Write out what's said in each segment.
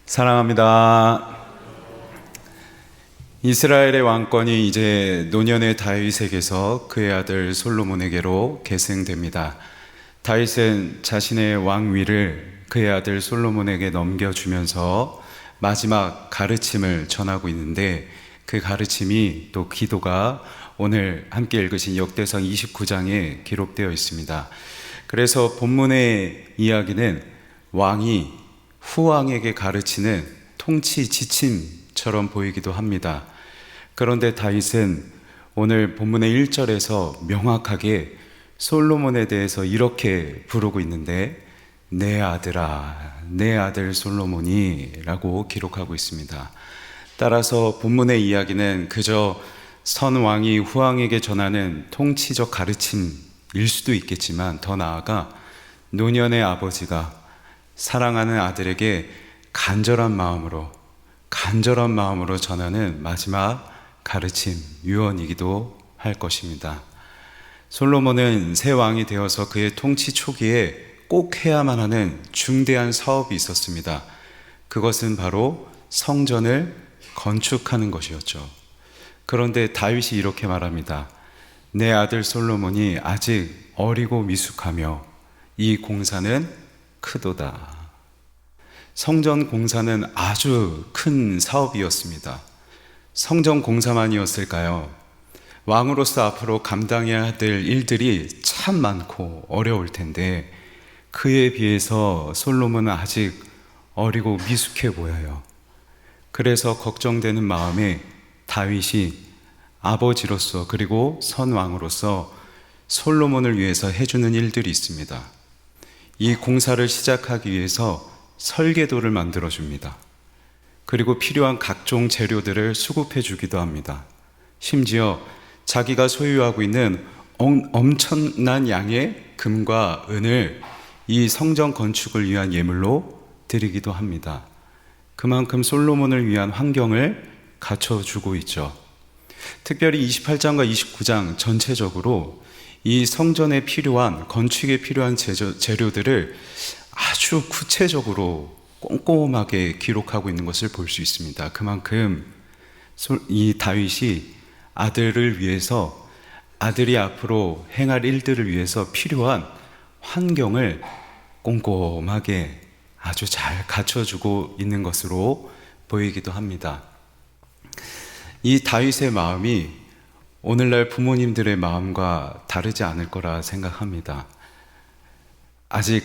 사랑합니다. 이스라엘의 왕권이 이제 노년의 다윗에게서 그의 아들 솔로몬에게로 계승됩니다. 다윗은 자신의 왕위를 그의 아들 솔로몬에게 넘겨주면서 마지막 가르침을 전하고 있는데, 그 가르침이 또 기도가 오늘 함께 읽으신 역대상 29장에 기록되어 있습니다. 그래서 본문의 이야기는 왕이 후왕에게 가르치는 통치 지침처럼 보이기도 합니다. 그런데 다윗은 오늘 본문의 1절에서 명확하게 솔로몬에 대해서 이렇게 부르고 있는데, 내 아들아, 내 아들 솔로몬이 라고 기록하고 있습니다. 따라서 본문의 이야기는 그저 선 왕이 후왕에게 전하는 통치적 가르침일 수도 있겠지만, 더 나아가 노년의 아버지가 사랑하는 아들에게 간절한 마음으로 전하는 마지막 가르침, 유언이기도 할 것입니다. 솔로몬은 새 왕이 되어서 그의 통치 초기에 꼭 해야만 하는 중대한 사업이 있었습니다. 그것은 바로 성전을 건축하는 것이었죠. 그런데 다윗이 이렇게 말합니다. 내 아들 솔로몬이 아직 어리고 미숙하며 이 공사는 크도다. 성전 공사는 아주 큰 사업이었습니다. 성전 공사만이었을까요? 왕으로서 앞으로 감당해야 될 일들이 참 많고 어려울 텐데, 그에 비해서 솔로몬은 아직 어리고 미숙해 보여요. 그래서 걱정되는 마음에 다윗이 아버지로서, 그리고 선왕으로서 솔로몬을 위해서 해주는 일들이 있습니다. 이 공사를 시작하기 위해서 설계도를 만들어 줍니다. 그리고 필요한 각종 재료들을 수급해 주기도 합니다. 심지어 자기가 소유하고 있는 엄청난 양의 금과 은을 이 성전 건축을 위한 예물로 드리기도 합니다. 그만큼 솔로몬을 위한 환경을 갖춰주고 있죠. 특별히 28장과 29장 전체적으로 이 성전에 필요한, 건축에 필요한 재료들을 아주 구체적으로 꼼꼼하게 기록하고 있는 것을 볼 수 있습니다. 그만큼 이 다윗이 아들을 위해서, 아들이 앞으로 행할 일들을 위해서 필요한 환경을 꼼꼼하게 아주 잘 갖춰주고 있는 것으로 보이기도 합니다. 이 다윗의 마음이 오늘날 부모님들의 마음과 다르지 않을 거라 생각합니다. 아직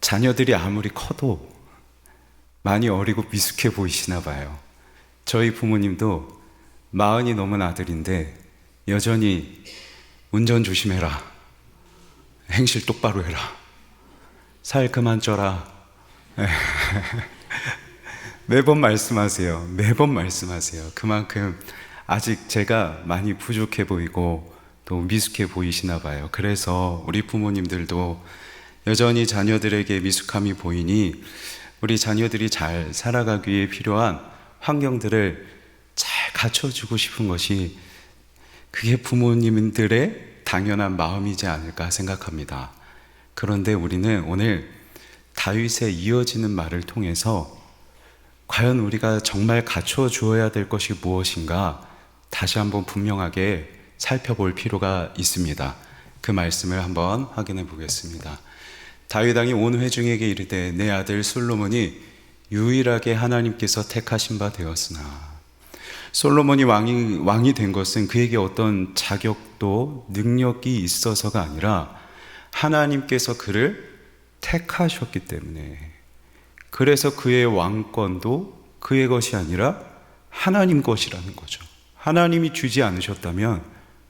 자녀들이 아무리 커도 많이 어리고 미숙해 보이시나 봐요. 저희 부모님도 40이 넘은 아들인데 여전히 운전 조심해라, 행실 똑바로 해라, 살 그만 쪄라 매번 말씀하세요. 그만큼 아직 제가 많이 부족해 보이고 또 미숙해 보이시나 봐요. 그래서 우리 부모님들도 여전히 자녀들에게 미숙함이 보이니 우리 자녀들이 잘 살아가기 위해 필요한 환경들을 잘 갖춰주고 싶은 것이, 그게 부모님들의 당연한 마음이지 않을까 생각합니다. 그런데 우리는 오늘 다윗의 이어지는 말을 통해서 과연 우리가 정말 갖춰 주어야 될 것이 무엇인가 다시 한번 분명하게 살펴볼 필요가 있습니다. 그 말씀을 한번 확인해 보겠습니다. 다윗 왕이 온 회중에게 이르되 내 아들 솔로몬이 유일하게 하나님께서 택하신 바 되었으나. 솔로몬이 왕이 된 것은 그에게 어떤 자격도 능력이 있어서가 아니라 하나님께서 그를 택하셨기 때문에, 그래서 그의 왕권도 그의 것이 아니라 하나님 것이라는 거죠. 하나님이 주지 않으셨다면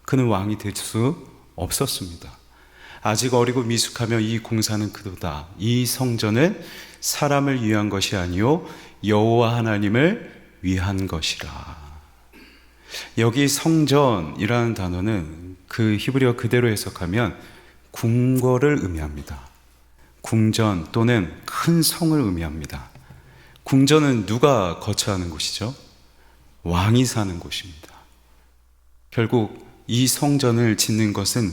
그는 왕이 될 수 없었습니다. 아직 어리고 미숙하며 이 공사는 크도다. 이 성전은 사람을 위한 것이 아니요 여호와 하나님을 위한 것이라. 여기 성전이라는 단어는 그 히브리어 그대로 해석하면 궁궐을 의미합니다. 궁전 또는 큰 성을 의미합니다. 궁전은 누가 거처하는 곳이죠? 왕이 사는 곳입니다. 결국 이 성전을 짓는 것은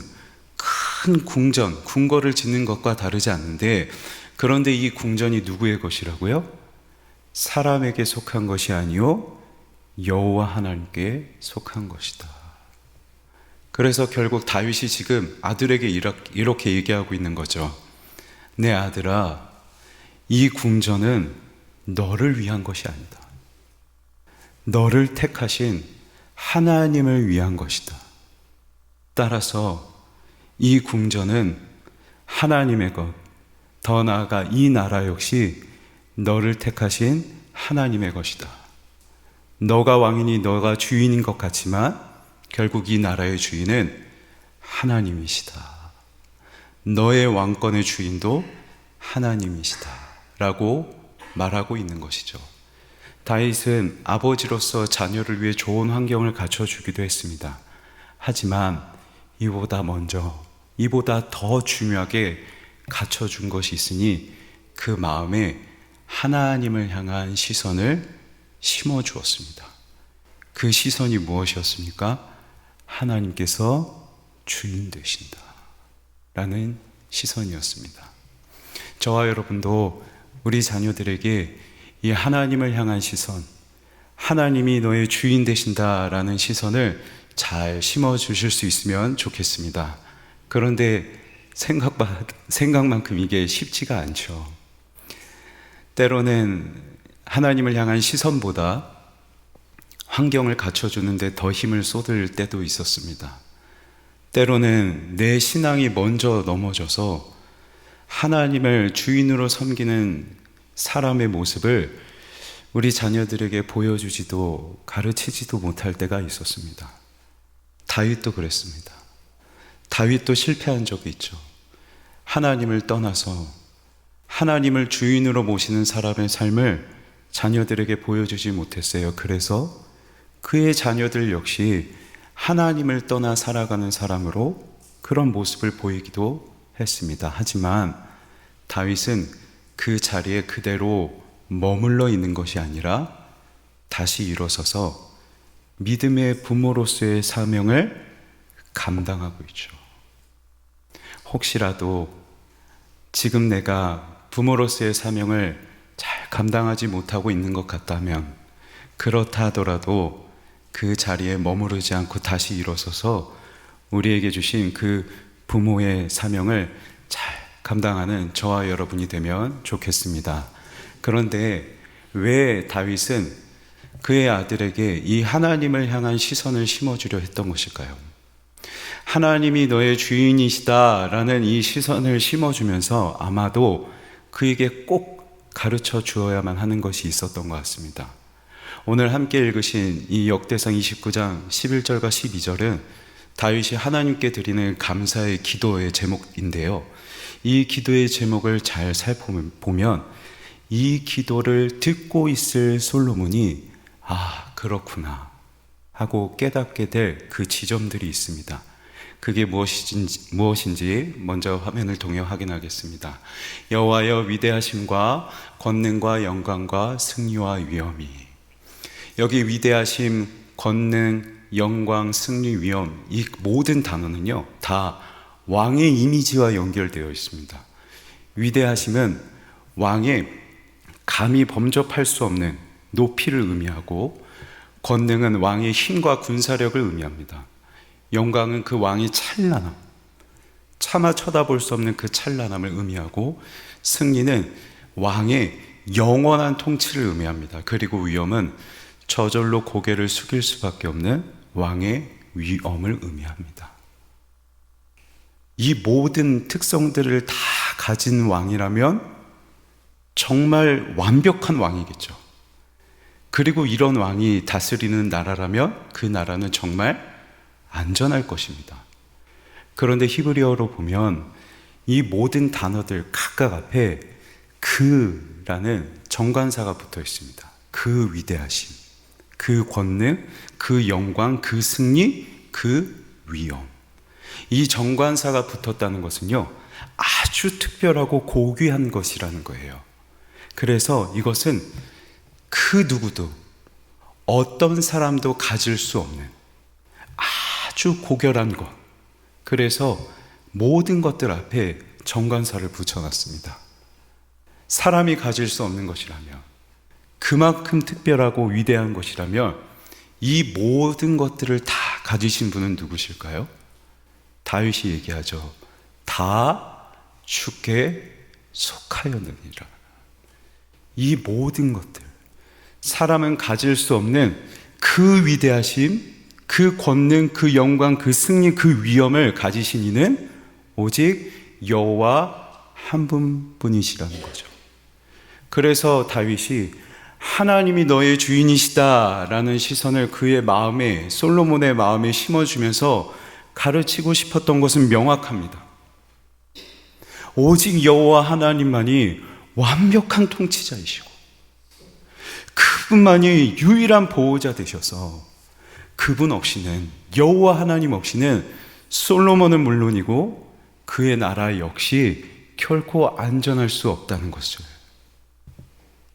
큰 궁궐을 짓는 것과 다르지 않는데, 그런데 이 궁전이 누구의 것이라고요? 사람에게 속한 것이 아니요 여호와 하나님께 속한 것이다. 그래서 결국 다윗이 지금 아들에게 이렇게 얘기하고 있는 거죠. 내 아들아, 이 궁전은 너를 위한 것이 아니다. 너를 택하신 하나님을 위한 것이다. 따라서 이 궁전은 하나님의 것, 더 나아가 이 나라 역시 너를 택하신 하나님의 것이다. 너가 왕이니 너가 주인인 것 같지만 결국 이 나라의 주인은 하나님이시다. 너의 왕권의 주인도 하나님이시다 라고 말하고 있는 것이죠. 다윗은 아버지로서 자녀를 위해 좋은 환경을 갖춰주기도 했습니다. 하지만 이보다 먼저, 이보다 더 중요하게 갖춰준 것이 있으니 그 마음에 하나님을 향한 시선을 심어주었습니다. 그 시선이 무엇이었습니까? 하나님께서 주인 되신다 라는 시선이었습니다. 저와 여러분도 우리 자녀들에게 이 하나님을 향한 시선, 하나님이 너의 주인 되신다 라는 시선을 잘 심어주실 수 있으면 좋겠습니다. 그런데 생각만큼 이게 쉽지가 않죠. 때로는 하나님을 향한 시선보다 환경을 갖춰주는데 더 힘을 쏟을 때도 있었습니다. 때로는 내 신앙이 먼저 넘어져서 하나님을 주인으로 섬기는 사람의 모습을 우리 자녀들에게 보여주지도 가르치지도 못할 때가 있었습니다. 다윗도 그랬습니다. 다윗도 실패한 적이 있죠. 하나님을 떠나서 하나님을 주인으로 모시는 사람의 삶을 자녀들에게 보여주지 못했어요. 그래서 그의 자녀들 역시 하나님을 떠나 살아가는 사람으로 그런 모습을 보이기도 했습니다. 하지만 다윗은 그 자리에 그대로 머물러 있는 것이 아니라 다시 일어서서 믿음의 부모로서의 사명을 감당하고 있죠. 혹시라도 지금 내가 부모로서의 사명을 잘 감당하지 못하고 있는 것 같다면, 그렇다 하더라도 그 자리에 머무르지 않고 다시 일어서서 우리에게 주신 그 부모의 사명을 잘 감당하는 저와 여러분이 되면 좋겠습니다. 그런데 왜 다윗은 그의 아들에게 이 하나님을 향한 시선을 심어주려 했던 것일까요? 하나님이 너의 주인이시다 라는 이 시선을 심어주면서 아마도 그에게 꼭 가르쳐 주어야만 하는 것이 있었던 것 같습니다. 오늘 함께 읽으신 이 역대상 29장 11절과 12절은 다윗이 하나님께 드리는 감사의 기도의 제목인데요. 이 기도의 제목을 잘 살펴보면 이 기도를 듣고 있을 솔로몬이 그렇구나 하고 깨닫게 될 그 지점들이 있습니다. 그게 무엇인지 먼저 화면을 통해 확인하겠습니다. 여호와여 위대하심과 권능과 영광과 승리와 위엄이. 여기 위대하심, 권능, 영광, 승리, 위엄, 이 모든 단어는요 다 왕의 이미지와 연결되어 있습니다. 위대하심은 왕의 감히 범접할 수 없는 높이를 의미하고, 권능은 왕의 힘과 군사력을 의미합니다. 영광은 그 왕의 찬란함, 차마 쳐다볼 수 없는 그 찬란함을 의미하고, 승리는 왕의 영원한 통치를 의미합니다. 그리고 위엄은 저절로 고개를 숙일 수밖에 없는 왕의 위엄을 의미합니다. 이 모든 특성들을 다 가진 왕이라면 정말 완벽한 왕이겠죠. 그리고 이런 왕이 다스리는 나라라면 그 나라는 정말 안전할 것입니다. 그런데 히브리어로 보면 이 모든 단어들 각각 앞에 그라는 정관사가 붙어 있습니다. 그 위대하심, 그 권능, 그 영광, 그 승리, 그 위엄. 이 정관사가 붙었다는 것은요 아주 특별하고 고귀한 것이라는 거예요. 그래서 이것은 그 누구도 어떤 사람도 가질 수 없는 아주 고결한 것. 그래서 모든 것들 앞에 정관사를 붙여놨습니다. 사람이 가질 수 없는 것이라면 그만큼 특별하고 위대한 것이라면 이 모든 것들을 다 가지신 분은 누구실까요? 다윗이 얘기하죠. 다 주께 속하였느니라. 이 모든 것들, 사람은 가질 수 없는 그 위대하심, 그 권능, 그 영광, 그 승리, 그 위엄을 가지신 이는 오직 여호와 한 분뿐이시라는 거죠. 그래서 다윗이 하나님이 너의 주인이시다라는 시선을 그의 마음에, 솔로몬의 마음에 심어주면서 가르치고 싶었던 것은 명확합니다. 오직 여호와 하나님만이 완벽한 통치자이시고 그분만이 유일한 보호자 되셔서 그분 없이는, 여호와 하나님 없이는 솔로몬은 물론이고 그의 나라 역시 결코 안전할 수 없다는 것을,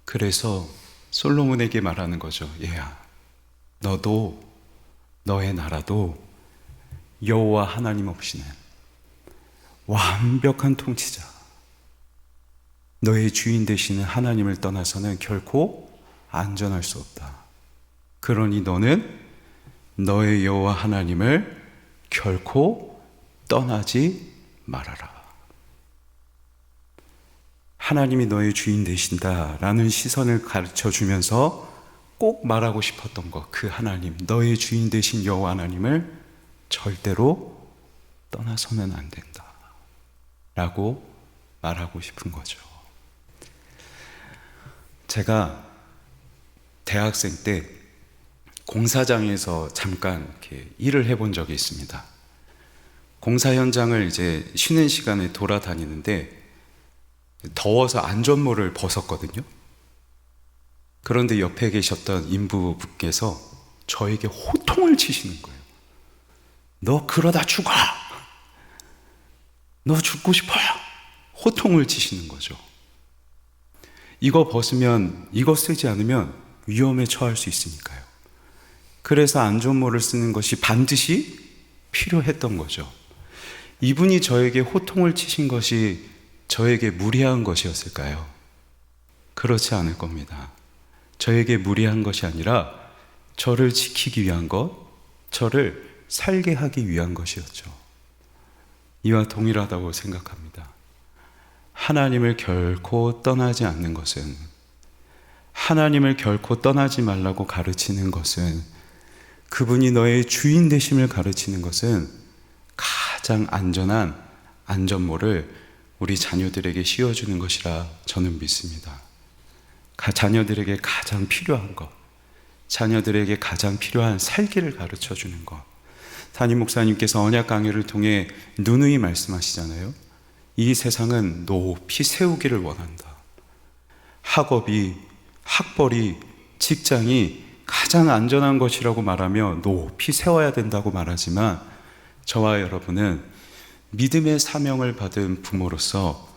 그래서 솔로몬에게 말하는 거죠. 얘야, 너도 너의 나라도 여호와 하나님 없이는, 완벽한 통치자, 너의 주인 되시는 하나님을 떠나서는 결코 안전할 수 없다. 그러니 너는 너의 여호와 하나님을 결코 떠나지 말아라. 하나님이 너의 주인 되신다라는 시선을 가르쳐 주면서 꼭 말하고 싶었던 것, 그 하나님, 너의 주인 되신 여호와 하나님을 절대로 떠나서는 안 된다 라고 말하고 싶은 거죠. 제가 대학생 때 공사장에서 잠깐 이렇게 일을 해본 적이 있습니다. 공사 현장을 이제 쉬는 시간에 돌아다니는데 더워서 안전모를 벗었거든요. 그런데 옆에 계셨던 인부분께서 저에게 호통을 치시는 거예요. 너 그러다 죽어! 너 죽고 싶어요! 호통을 치시는 거죠. 이거 벗으면, 이거 쓰지 않으면 위험에 처할 수 있으니까요. 그래서 안전모를 쓰는 것이 반드시 필요했던 거죠. 이분이 저에게 호통을 치신 것이 저에게 무리한 것이었을까요? 그렇지 않을 겁니다. 저에게 무리한 것이 아니라 저를 지키기 위한 것, 저를 살게 하기 위한 것이었죠. 이와 동일하다고 생각합니다. 하나님을 결코 떠나지 않는 것은, 하나님을 결코 떠나지 말라고 가르치는 것은, 그분이 너의 주인 되심을 가르치는 것은 가장 안전한 안전모를 우리 자녀들에게 씌워주는 것이라 저는 믿습니다. 자녀들에게 가장 필요한 것, 자녀들에게 가장 필요한 살기를 가르쳐 주는 것. 담임 목사님께서 언약 강해를 통해 누누이 말씀하시잖아요. 이 세상은 높이 세우기를 원한다. 학업이, 학벌이, 직장이 가장 안전한 것이라고 말하며 높이 세워야 된다고 말하지만 저와 여러분은 믿음의 사명을 받은 부모로서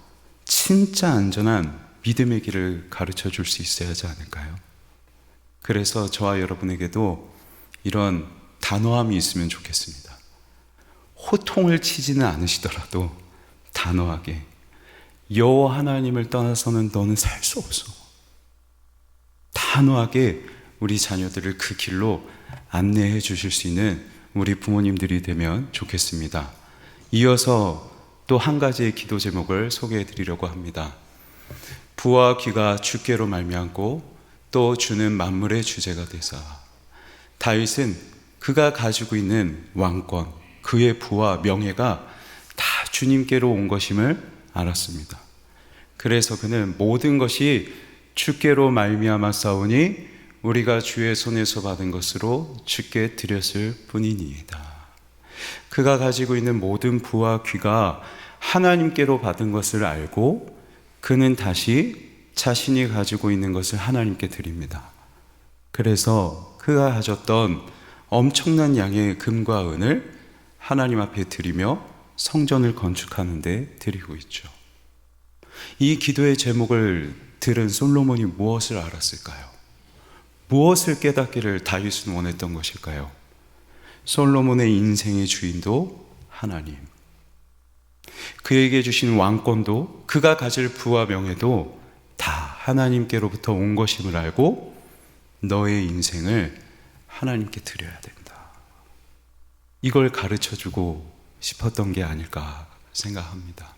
진짜 안전한 믿음의 길을 가르쳐 줄 수 있어야 하지 않을까요? 그래서 저와 여러분에게도 이런 단호함이 있으면 좋겠습니다. 호통을 치지는 않으시더라도 단호하게 여호와 하나님을 떠나서는 너는 살 수 없어. 단호하게 우리 자녀들을 그 길로 안내해 주실 수 있는 우리 부모님들이 되면 좋겠습니다. 이어서 또 한 가지의 기도 제목을 소개해 드리려고 합니다. 부와 귀가 주께로 말미암고 또 주는 만물의 주제가 되사. 다윗은 그가 가지고 있는 왕권, 그의 부와 명예가 다 주님께로 온 것임을 알았습니다. 그래서 그는 모든 것이 주께로 말미암아 싸우니 우리가 주의 손에서 받은 것으로 주께 드렸을 뿐이니이다. 그가 가지고 있는 모든 부와 귀가 하나님께로 받은 것을 알고 그는 다시 자신이 가지고 있는 것을 하나님께 드립니다. 그래서 그가 가졌던 엄청난 양의 금과 은을 하나님 앞에 드리며 성전을 건축하는 데 드리고 있죠. 이 기도의 제목을 들은 솔로몬이 무엇을 알았을까요? 무엇을 깨닫기를 다윗은 원했던 것일까요? 솔로몬의 인생의 주인도 하나님, 그에게 주신 왕권도 그가 가질 부와 명예도 다 하나님께로부터 온 것임을 알고 너의 인생을 하나님께 드려야 된다. 이걸 가르쳐주고 싶었던 게 아닐까 생각합니다.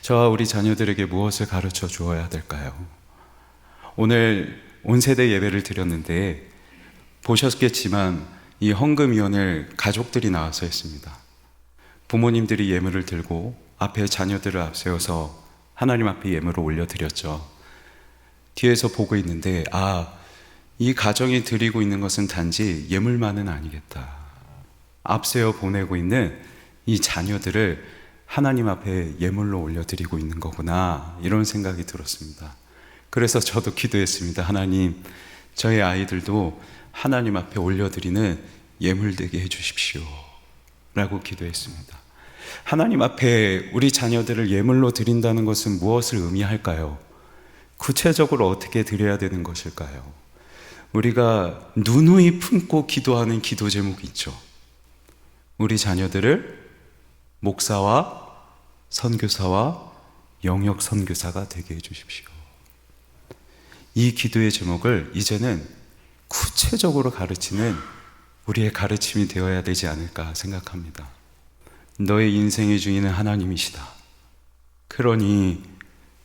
저와 우리 자녀들에게 무엇을 가르쳐 주어야 될까요? 오늘 온 세대 예배를 드렸는데 보셨겠지만 이 헌금위원회를 가족들이 나와서 했습니다. 부모님들이 예물을 들고 앞에 자녀들을 앞세워서 하나님 앞에 예물을 올려드렸죠. 뒤에서 보고 있는데 이 가정이 드리고 있는 것은 단지 예물만은 아니겠다. 앞세워 보내고 있는 이 자녀들을 하나님 앞에 예물로 올려드리고 있는 거구나, 이런 생각이 들었습니다. 그래서 저도 기도했습니다. 하나님, 저희 아이들도 하나님 앞에 올려드리는 예물 되게 해주십시오 라고 기도했습니다. 하나님 앞에 우리 자녀들을 예물로 드린다는 것은 무엇을 의미할까요? 구체적으로 어떻게 드려야 되는 것일까요? 우리가 누누이 품고 기도하는 기도 제목이 있죠. 우리 자녀들을 목사와 선교사와 영역 선교사가 되게 해주십시오. 이 기도의 제목을 이제는 구체적으로 가르치는 우리의 가르침이 되어야 되지 않을까 생각합니다. 너의 인생의 주인은 하나님이시다. 그러니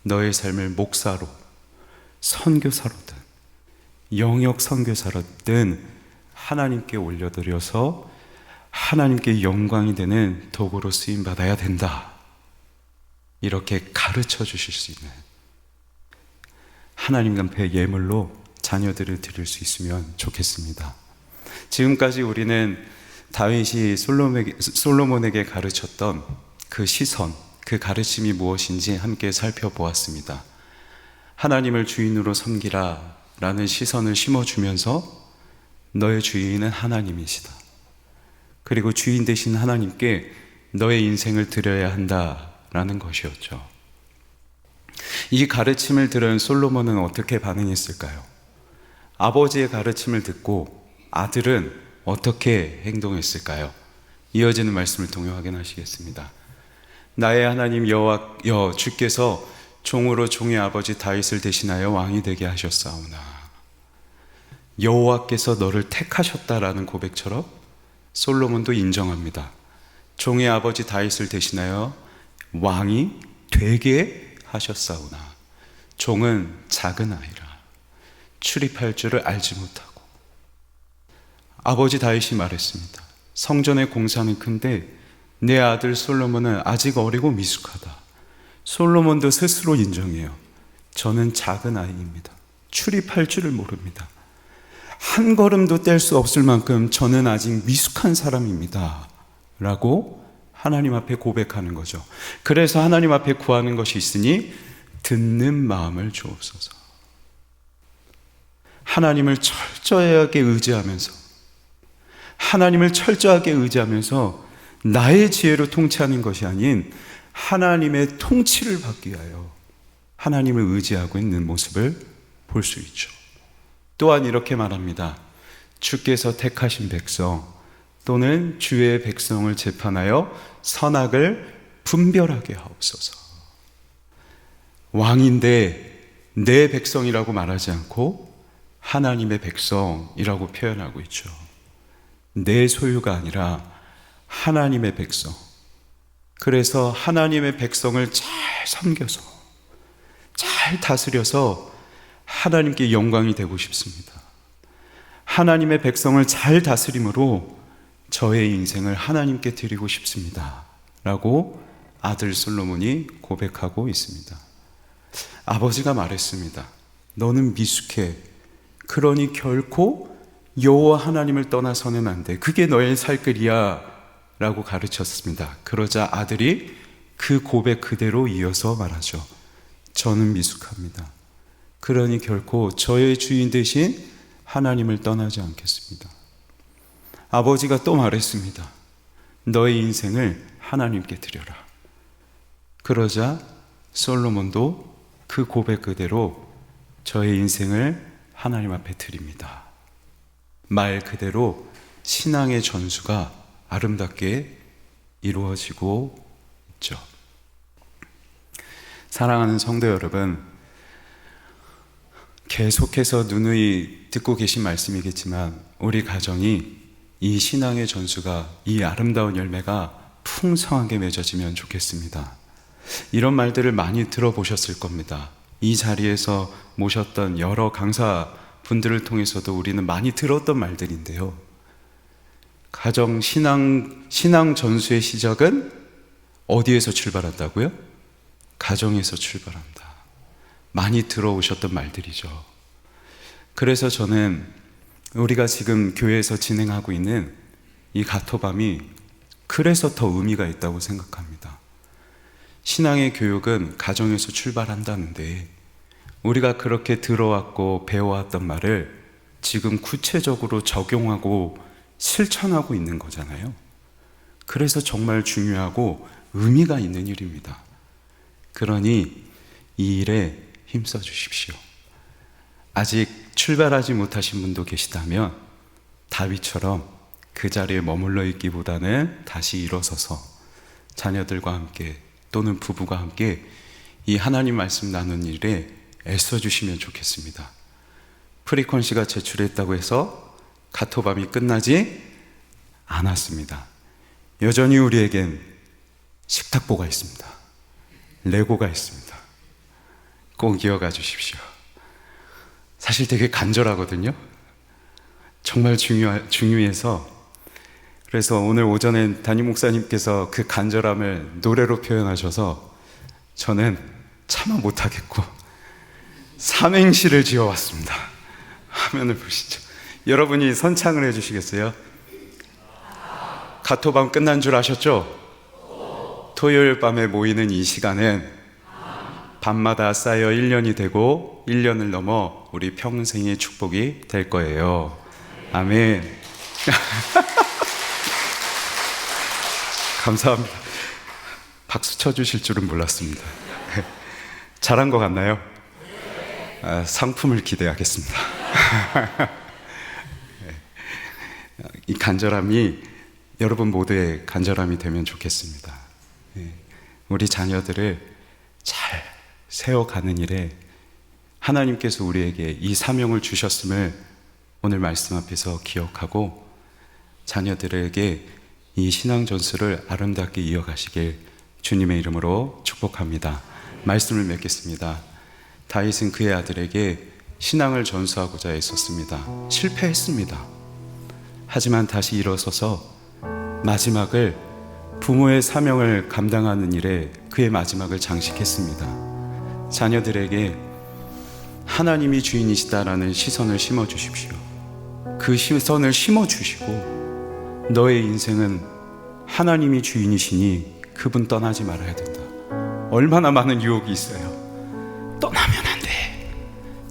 너의 삶을 목사로, 선교사로든 영역 선교사로든 하나님께 올려드려서 하나님께 영광이 되는 도구로 쓰임받아야 된다. 이렇게 가르쳐 주실 수 있는 하나님 앞에 예물로 자녀들을 드릴 수 있으면 좋겠습니다. 지금까지 우리는 다윗이 솔로몬에게 가르쳤던 그 시선, 그 가르침이 무엇인지 함께 살펴보았습니다. 하나님을 주인으로 섬기라 라는 시선을 심어주면서 너의 주인은 하나님이시다. 그리고 주인 되신 하나님께 너의 인생을 드려야 한다라는 것이었죠. 이 가르침을 들은 솔로몬은 어떻게 반응했을까요? 아버지의 가르침을 듣고 아들은 어떻게 행동했을까요? 이어지는 말씀을 통해 확인하시겠습니다. 나의 하나님 여호와 주께서 종으로 종의 아버지 다윗을 대신하여 왕이 되게 하셨사오나, 여호와께서 너를 택하셨다라는 고백처럼 솔로몬도 인정합니다. 종의 아버지 다윗을 대신하여 왕이 되게 하셨사오나, 종은 작은 아이라 출입할 줄을 알지 못하고. 아버지 다윗이 말했습니다. 성전의 공사는 큰데 내 아들 솔로몬은 아직 어리고 미숙하다. 솔로몬도 스스로 인정해요. 저는 작은 아이입니다. 출입할 줄을 모릅니다. 한 걸음도 뗄 수 없을 만큼 저는 아직 미숙한 사람입니다 라고 하나님 앞에 고백하는 거죠. 그래서 하나님 앞에 구하는 것이 있으니 듣는 마음을 주옵소서. 하나님을 철저하게 의지하면서, 하나님을 철저하게 의지하면서 나의 지혜로 통치하는 것이 아닌 하나님의 통치를 받기 위하여 하나님을 의지하고 있는 모습을 볼 수 있죠. 또한 이렇게 말합니다. 주께서 택하신 백성 또는 주의 백성을 재판하여 선악을 분별하게 하옵소서. 왕인데 내 백성이라고 말하지 않고 하나님의 백성이라고 표현하고 있죠. 내 소유가 아니라 하나님의 백성. 그래서 하나님의 백성을 잘 섬겨서, 잘 다스려서 하나님께 영광이 되고 싶습니다. 하나님의 백성을 잘 다스림으로 저의 인생을 하나님께 드리고 싶습니다 라고 아들 솔로몬이 고백하고 있습니다. 아버지가 말했습니다. 너는 미숙해. 그러니 결코 여호와 하나님을 떠나서는 안 돼. 그게 너의 살 길이야 라고 가르쳤습니다. 그러자 아들이 그 고백 그대로 이어서 말하죠. 저는 미숙합니다. 그러니 결코 저의 주인 대신 하나님을 떠나지 않겠습니다. 아버지가 또 말했습니다. 너의 인생을 하나님께 드려라. 그러자 솔로몬도 그 고백 그대로 저의 인생을 하나님 앞에 드립니다. 말 그대로 신앙의 전수가 아름답게 이루어지고 있죠. 사랑하는 성도 여러분, 계속해서 누누이 듣고 계신 말씀이겠지만 우리 가정이 이 신앙의 전수가, 이 아름다운 열매가 풍성하게 맺어지면 좋겠습니다. 이런 말들을 많이 들어보셨을 겁니다. 이 자리에서 모셨던 여러 강사분들을 통해서도 우리는 많이 들었던 말들인데요. 가정 신앙 전수의 시작은 어디에서 출발한다고요? 가정에서 출발한다. 많이 들어오셨던 말들이죠. 그래서 저는 우리가 지금 교회에서 진행하고 있는 이 가토밤이 그래서 더 의미가 있다고 생각합니다. 신앙의 교육은 가정에서 출발한다는데 우리가 그렇게 들어왔고 배워왔던 말을 지금 구체적으로 적용하고 실천하고 있는 거잖아요. 그래서 정말 중요하고 의미가 있는 일입니다. 그러니 이 일에 힘써 주십시오. 아직 출발하지 못하신 분도 계시다면 다윗처럼 그 자리에 머물러 있기보다는 다시 일어서서 자녀들과 함께 또는 부부가 함께 이 하나님 말씀 나누는 일에 애써 주시면 좋겠습니다. 프리퀀시가 제출했다고 해서 가토밤이 끝나지 않았습니다. 여전히 우리에겐 식탁보가 있습니다. 레고가 있습니다. 꼭 이어가 주십시오. 사실 되게 간절하거든요. 정말 중요해서. 그래서 오늘 오전에 담임 목사님께서 그 간절함을 노래로 표현하셔서 저는 참아 못하겠고 삼행시를 지어왔습니다. 화면을 보시죠. 여러분이 선창을 해주시겠어요? 가토밤 끝난 줄 아셨죠? 토요일 밤에 모이는 이 시간은 밤마다 쌓여 1년이 되고 1년을 넘어 우리 평생의 축복이 될 거예요. 아멘. 감사합니다. 박수 쳐주실 줄은 몰랐습니다. 잘한 것 같나요? 상품을 기대하겠습니다. 이 간절함이 여러분 모두의 간절함이 되면 좋겠습니다. 우리 자녀들을 잘 세워가는 일에 하나님께서 우리에게 이 사명을 주셨음을 오늘 말씀 앞에서 기억하고 자녀들에게 이 신앙 전수를 아름답게 이어가시길 주님의 이름으로 축복합니다. 말씀을 맺겠습니다. 다윗은 그의 아들에게 신앙을 전수하고자 애썼습니다. 실패했습니다. 하지만 다시 일어서서 마지막을 부모의 사명을 감당하는 일에 그의 마지막을 장식했습니다. 자녀들에게 하나님이 주인이시다라는 시선을 심어주십시오. 그 시선을 심어주시고 너의 인생은 하나님이 주인이시니 그분 떠나지 말아야 된다. 얼마나 많은 유혹이 있어요. 떠나면 안 돼.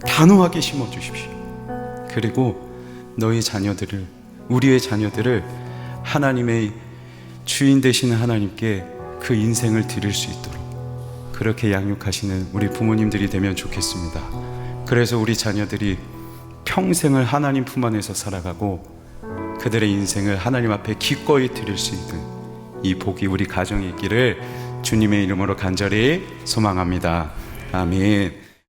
단호하게 심어주십시오. 그리고 너희 자녀들을, 우리의 자녀들을 하나님의 주인 되시는 하나님께 그 인생을 드릴 수 있도록 그렇게 양육하시는 우리 부모님들이 되면 좋겠습니다. 그래서 우리 자녀들이 평생을 하나님 품 안에서 살아가고 그들의 인생을 하나님 앞에 기꺼이 드릴 수 있는 이 복이 우리 가정에 있기를 주님의 이름으로 간절히 소망합니다. 아멘.